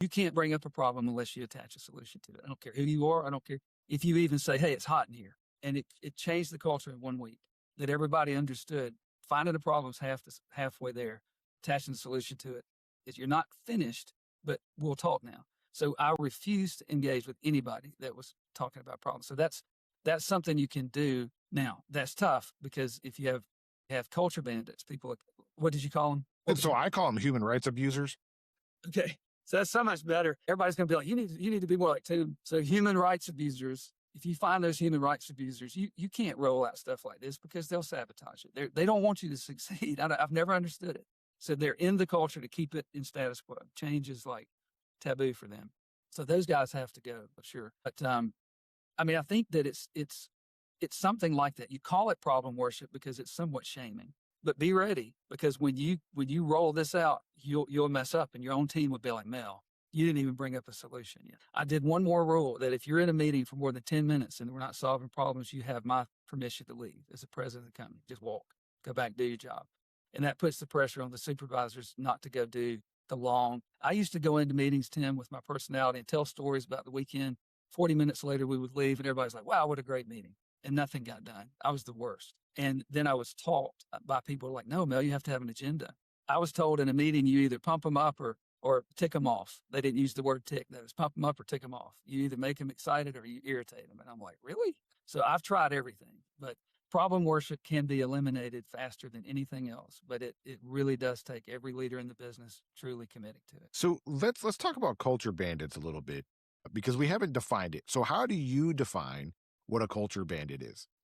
You can't bring up a problem unless you attach a solution to it. I don't care who you are. I don't care if you even say, hey, it's hot in here. And it changed the culture in 1 week that everybody understood finding the problems halfway there, attaching the solution to it. Is you're not finished, but we'll talk now. So I refuse to engage with anybody that was talking about problems. So that's something you can do now. That's tough because if you have culture bandits, people, what did you call them? And so I call them human rights abusers. Okay. So that's so much better. Everybody's going to be like, you need to be more like Tim. So human rights abusers, if you find those human rights abusers, you can't roll out stuff like this because they'll sabotage it. They don't want you to succeed. I've never understood it. So they're in the culture to keep it in status quo. Change is like taboo for them. So those guys have to go, for sure. But I mean, I think that it's something like that. You call it problem worship because it's somewhat shaming. But be ready, because when you roll this out, you'll mess up, and your own team would be like, Mel, you didn't even bring up a solution yet. I did one more rule that if you're in a meeting for more than 10 minutes and we're not solving problems, you have my permission to leave as the president of the company. Just walk, go back, do your job. And that puts the pressure on the supervisors not to go do the long. I used to go into meetings, Tim, with my personality and tell stories about the weekend. 40 minutes later, we would leave and everybody's like, wow, what a great meeting. And nothing got done. I was the worst. And then I was taught by people like, no, Mel, you have to have an agenda. I was told in a meeting, you either pump them up or tick them off. They didn't use the word tick. That was pump them up or tick them off. You either make them excited or you irritate them. And I'm like, really? So I've tried everything, but problem worship can be eliminated faster than anything else. But it really does take every leader in the business truly committing to it. So let's talk about culture bandits a little bit, because we haven't defined it. So how do you define what a culture bandit is?